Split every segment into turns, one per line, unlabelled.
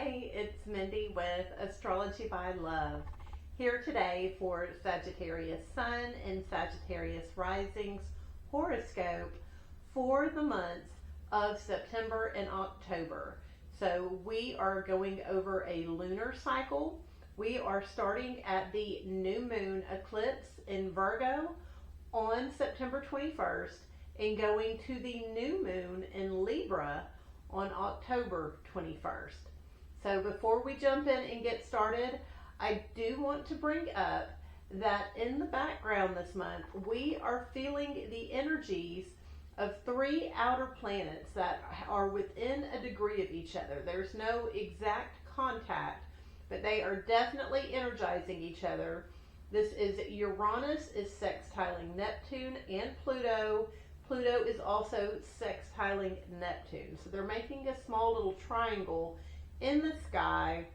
Hey, it's Mindy with Astrology by Love. Here today for Sagittarius Sun and Sagittarius Risings horoscope for the months of September and October. So we are going over a lunar cycle. We are starting at the new moon eclipse in Virgo on September 21st and going to the new moon in Libra on October 21st. So before we jump in and get started, I do want to bring up that in the background this month, we are feeling the energies of 3 outer planets that are within a degree of each other. There's no exact contact, but they are definitely energizing each other. This is Uranus is sextiling Neptune and Pluto. Pluto is also sextiling Neptune. So they're making a small little triangle in the sky.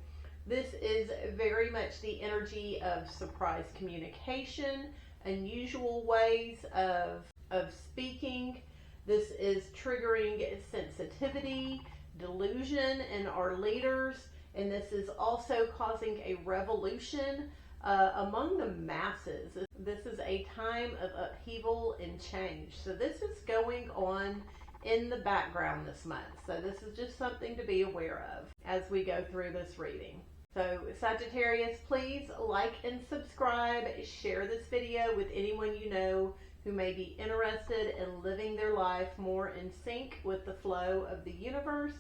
This is very much the energy of surprise communication, unusual ways of speaking. This is triggering sensitivity, delusion in our leaders, and this is also causing a revolution among the masses. This is a time of upheaval and change. So this is going on in the background this month. So this is just something to be aware of as we go through this reading. So Sagittarius, please like and subscribe. Share this video with anyone you know who may be interested in living their life more in sync with the flow of the universe.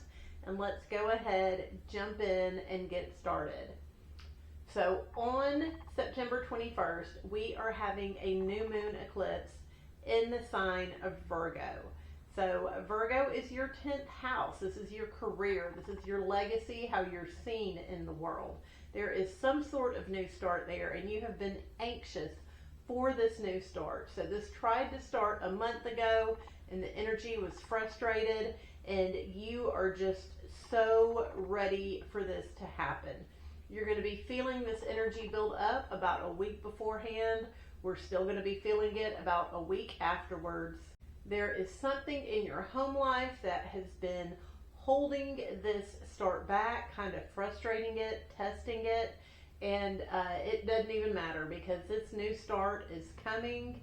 And let's go ahead, jump in, and get started. So on September 21st, we are having a new moon eclipse in the sign of Virgo. So Virgo is your 10th house. This is your career. This is your legacy, how you're seen in the world. There is some sort of new start there, and you have been anxious for this new start. So this tried to start a month ago, and the energy was frustrated, and you are just so ready for this to happen. You're going to be feeling this energy build up about a week beforehand. We're still going to be feeling it about a week afterwards. There is something in your home life that has been holding this start back, kind of frustrating it, testing it, and it doesn't even matter because this new start is coming.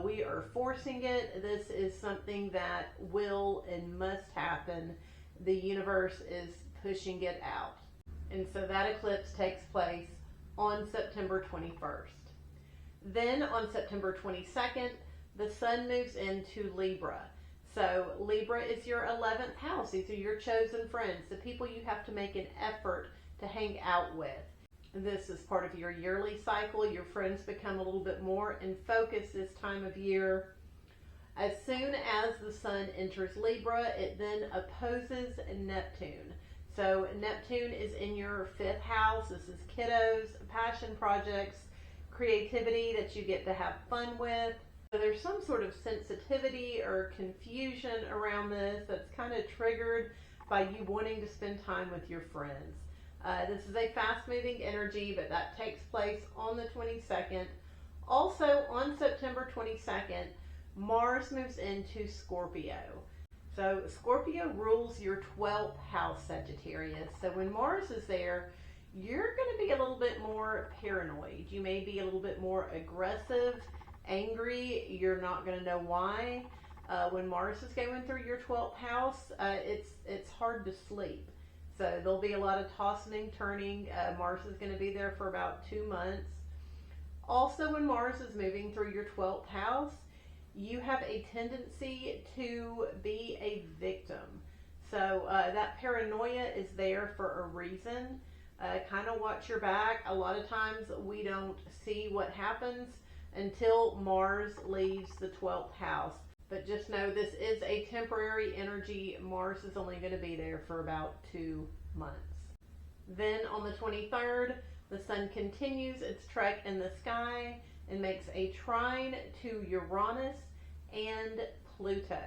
We are forcing it. This is something that will and must happen. The universe is pushing it out. And so that eclipse takes place on September 21st. Then on September 22nd, the sun moves into Libra. So Libra is your 11th house. These are your chosen friends, the people you have to make an effort to hang out with. This is part of your yearly cycle. Your friends become a little bit more in focus this time of year. As soon as the sun enters Libra, it then opposes Neptune. So Neptune is in your 5th house. This is kiddos, passion projects, creativity that you get to have fun with. So there's some sort of sensitivity or confusion around this that's kind of triggered by you wanting to spend time with your friends. This is a fast-moving energy, but that takes place on the 22nd. Also on September 22nd, Mars moves into Scorpio. So Scorpio rules your 12th house, Sagittarius. So when Mars is there, you're going to be a little bit more paranoid. You may be a little bit more aggressive, angry. You're not going to know why. When Mars is going through your 12th house, it's hard to sleep. So there'll be a lot of tossing and turning. Mars is going to be there for about 2 months. Also, when Mars is moving through your 12th house, you have a tendency to be a victim. So that paranoia is there for a reason. Kind of watch your back. A lot of times we don't see what happens until Mars leaves the 12th house. But just know this is a temporary energy. Mars is only going to be there for about 2 months. Then on the 23rd, the sun continues its trek in the sky and makes a trine to Uranus and Pluto.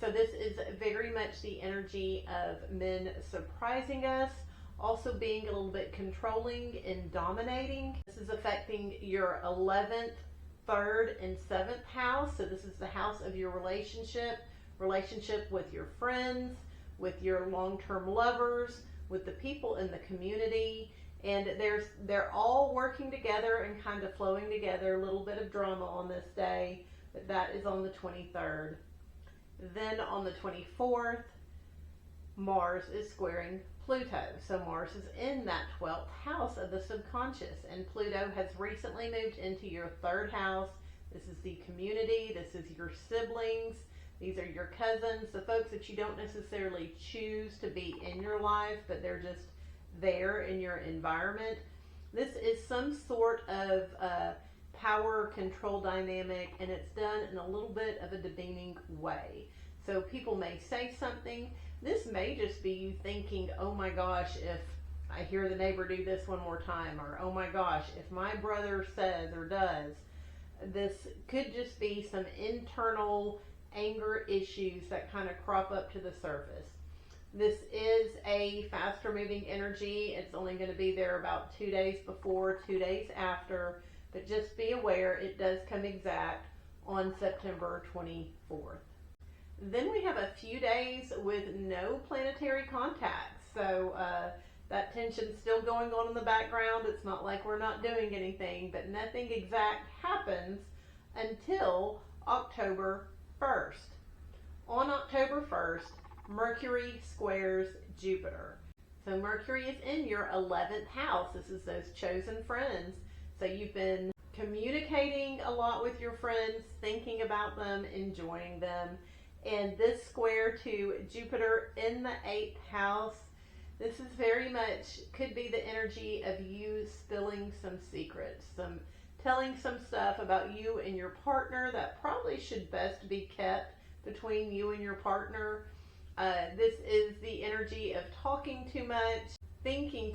So this is very much the energy of men surprising us, also being a little bit controlling and dominating. This is affecting your 11th, 3rd, and 7th house. So this is the house of your relationship with your friends, with your long-term lovers, with the people in the community, and they're all working together and kind of flowing together. A little bit of drama on this day, but that is on the 23rd. Then on the 24th, Mars is squaring Pluto. So Mars is in that 12th house of the subconscious, and Pluto has recently moved into your 3rd house. This is the community, this is your siblings, these are your cousins, the folks that you don't necessarily choose to be in your life, but they're just there in your environment. This is some sort of power control dynamic, and it's done in a little bit of a demeaning way. So people may say something. This may just be you thinking, oh my gosh, if I hear the neighbor do this one more time, or oh my gosh, if my brother says or does. This could just be some internal anger issues that kind of crop up to the surface. This is a faster moving energy. It's only going to be there about 2 days before, 2 days after, but just be aware it does come exact on September 24th. Then we have a few days with no planetary contacts. So that tension's still going on in the background. It's not like we're not doing anything, but nothing exact happens until October 1st. On October 1st, Mercury squares Jupiter. So Mercury is in your 11th house. This is those chosen friends. So you've been communicating a lot with your friends, thinking about them, enjoying them. And this square to Jupiter in the 8th house, this is very much, could be the energy of you spilling some secrets, telling some stuff about you and your partner that probably should best be kept between you and your partner. This is the energy of talking too much, thinking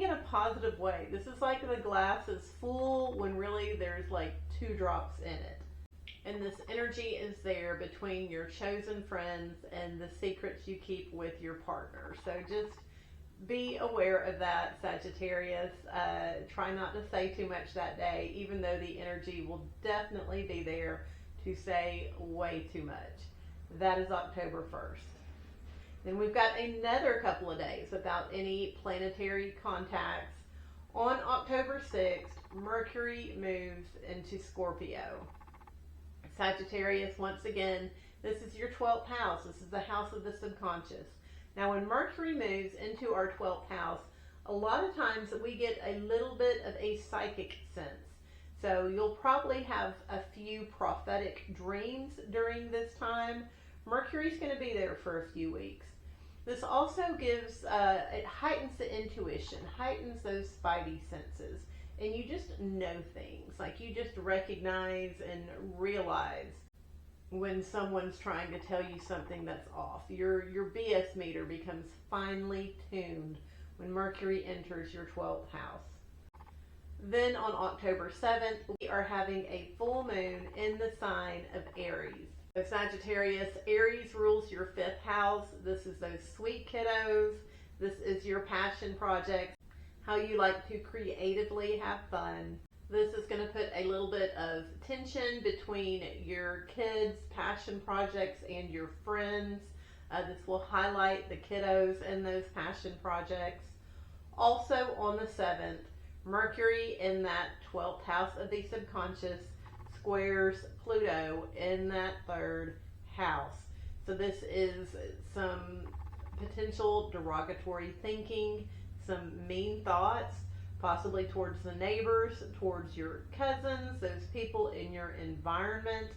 in a positive way. This is like the glass is full when really there's like 2 drops in it. And this energy is there between your chosen friends and the secrets you keep with your partner. So just be aware of that, Sagittarius. Try not to say too much that day, even though the energy will definitely be there to say way too much. That is October 1st. Then we've got another couple of days without any planetary contacts. On October 6th, Mercury moves into Scorpio. Sagittarius, once again, this is your 12th house. This is the house of the subconscious. Now, when Mercury moves into our 12th house, a lot of times we get a little bit of a psychic sense. So you'll probably have a few prophetic dreams during this time. Mercury's going to be there for a few weeks. This also gives, it heightens the intuition, heightens those spidey senses. And you just know things, like you just recognize and realize when someone's trying to tell you something that's off. Your BS meter becomes finely tuned when Mercury enters your 12th house. Then on October 7th, we are having a full moon in the sign of Aries. So Sagittarius, Aries rules your 5th house. This is those sweet kiddos. This is your passion projects, how you like to creatively have fun. This is going to put a little bit of tension between your kids' passion projects and your friends. This will highlight the kiddos in those passion projects. Also on the 7th, Mercury in that 12th house of the subconscious squares Pluto in that 3rd house. So this is some potential derogatory thinking, some mean thoughts, possibly towards the neighbors, towards your cousins, those people in your environment.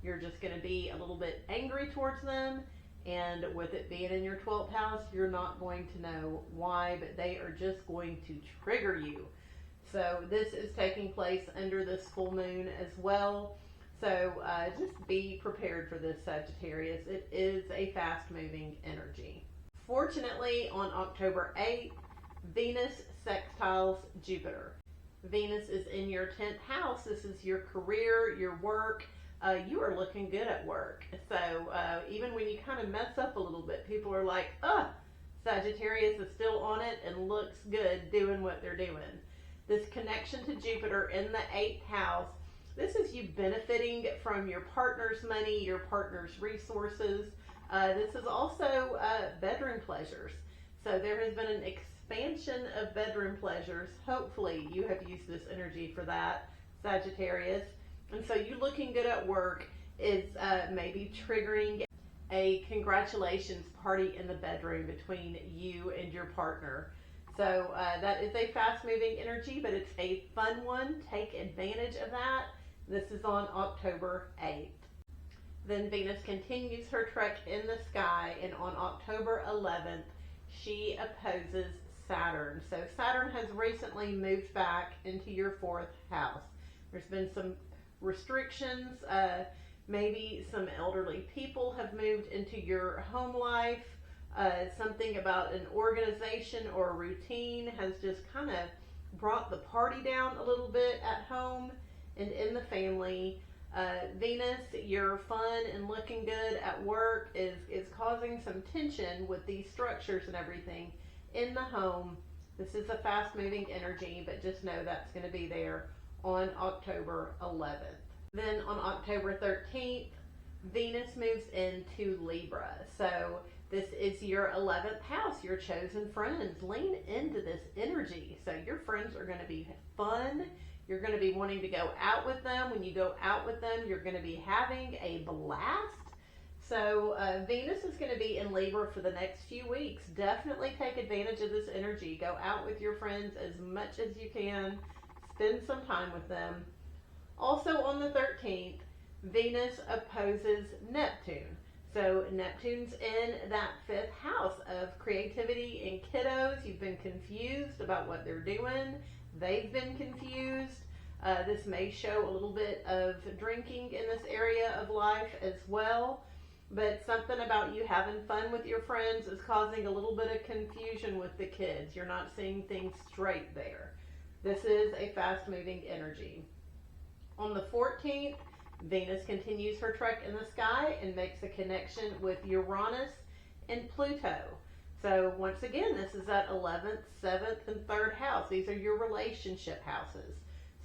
You're just going to be a little bit angry towards them, and with it being in your 12th house, you're not going to know why, but they are just going to trigger you. So this is taking place under this full moon as well. So just be prepared for this, Sagittarius. It is a fast-moving energy. Fortunately, on October 8th, Venus sextiles Jupiter. Venus is in your 10th house. This is your career, your work. You are looking good at work. So even when you kind of mess up a little bit, people are like, Sagittarius is still on it and looks good doing what they're doing. This connection to Jupiter in the 8th house, this is you benefiting from your partner's money, your partner's resources. This is also bedroom pleasures. So there has been an expansion of bedroom pleasures. Hopefully you have used this energy for that, Sagittarius. And so you looking good at work is maybe triggering a congratulations party in the bedroom between you and your partner. So that is a fast moving energy, but it's a fun one. Take advantage of that. This is on October 8th. Then Venus continues her trek in the sky, and on October 11th, she opposes Saturn. So Saturn has recently moved back into your 4th house. There's been some restrictions. Maybe some elderly people have moved into your home life. Something about an organization or a routine has just kind of brought the party down a little bit at home and in the family. Venus, your fun and looking good at work is causing some tension with these structures and everything in the home. This is a fast moving energy, but just know that's going to be there on October 11th. Then on October 13th, Venus moves into Libra. So this is your 11th house, your chosen friends. Lean into this energy. So your friends are going to be fun. You're going to be wanting to go out with them. When you go out with them, you're going to be having a blast. So Venus is going to be in Libra for the next few weeks. Definitely take advantage of this energy. Go out with your friends as much as you can. Spend some time with them. Also on the 13th, Venus opposes Neptune. So Neptune's in that 5th house of creativity and kiddos. You've been confused about what they're doing. They've been confused. This may show a little bit of drinking in this area of life as well. But something about you having fun with your friends is causing a little bit of confusion with the kids. You're not seeing things straight there. This is a fast-moving energy. On the 14th, Venus continues her trek in the sky and makes a connection with Uranus and Pluto. So once again, this is that 11th, 7th, and 3rd house. These are your relationship houses.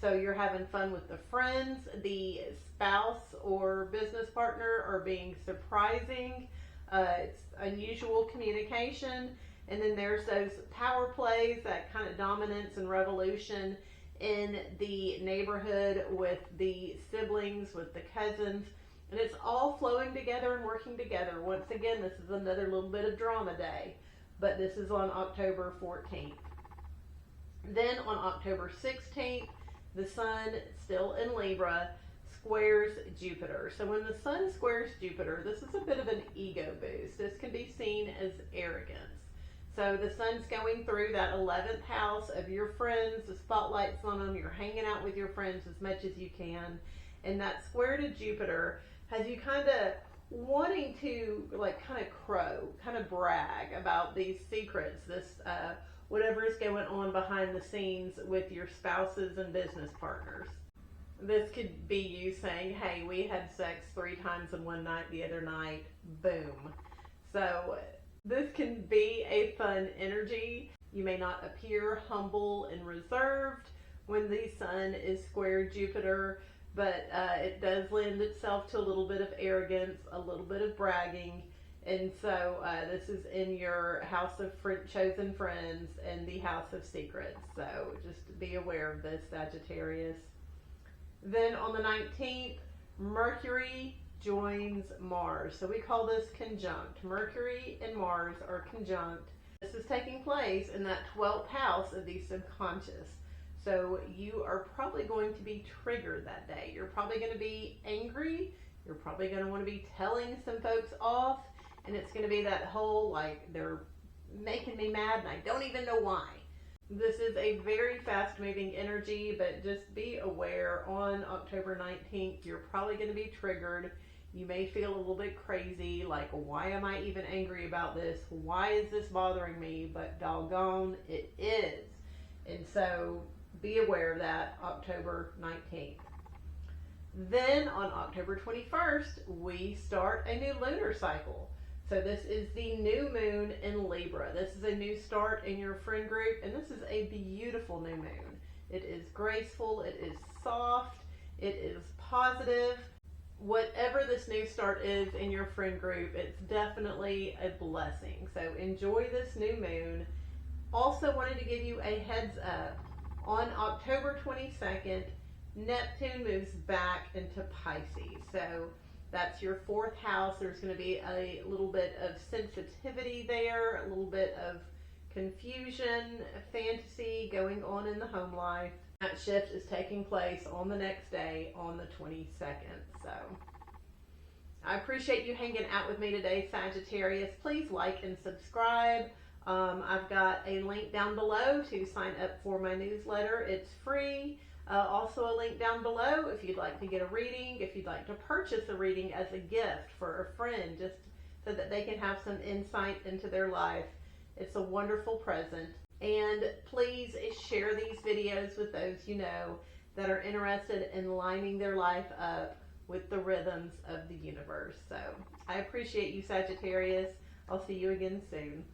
So you're having fun with the friends, the spouse or business partner are being surprising. It's unusual communication. And then there's those power plays, that kind of dominance and revolution in the neighborhood with the siblings, with the cousins. And it's all flowing together and working together. Once again, this is another little bit of drama day. But this is on October 14th. Then on October 16th, the sun, still in Libra, squares Jupiter. So when the sun squares Jupiter, this is a bit of an ego boost. This can be seen as arrogance. So the sun's going through that 11th house of your friends. The spotlight's on them. You're hanging out with your friends as much as you can. And that square to Jupiter has you kind of wanting to kind of crow, kind of brag about these secrets, this whatever is going on behind the scenes with your spouses and business partners. This could be you saying, hey, we had sex 3 times in one night the other night. Boom. So this can be a fun energy. You may not appear humble and reserved when the sun is square Jupiter, but it does lend itself to a little bit of arrogance, a little bit of bragging. And so this is in your house of chosen friends and the house of secrets. So just be aware of this, Sagittarius. Then on the 19th, Mercury joins Mars. So we call this conjunct. Mercury and Mars are conjunct. This is taking place in that 12th house of the subconscious. So you are probably going to be triggered that day. You're probably going to be angry. You're probably going to want to be telling some folks off. And it's going to be that whole, they're making me mad and I don't even know why. This is a very fast-moving energy, but just be aware on October 19th, you're probably going to be triggered. You may feel a little bit crazy, why am I even angry about this? Why is this bothering me? But doggone, it is. And so be aware of that, October 19th. Then on October 21st, we start a new lunar cycle. So this is the new moon in Libra. This is a new start in your friend group, and this is a beautiful new moon. It is graceful, it is soft, it is positive. whatever this new start is in your friend group, it's definitely a blessing. So enjoy this new moon. Also wanted to give you a heads up. On October 22nd, Neptune moves back into Pisces. So that's your fourth house. There's going to be a little bit of sensitivity there, a little bit of confusion, fantasy going on in the home life. That shift is taking place on the next day, on the 22nd. So I appreciate you hanging out with me today, Sagittarius. Please like and subscribe. I've got a link down below to sign up for my newsletter. It's free. Also a link down below if you'd like to get a reading, if you'd like to purchase a reading as a gift for a friend, just so that they can have some insight into their life. It's a wonderful present. And please share these videos with those you know that are interested in lining their life up with the rhythms of the universe. So I appreciate you, Sagittarius. I'll see you again soon.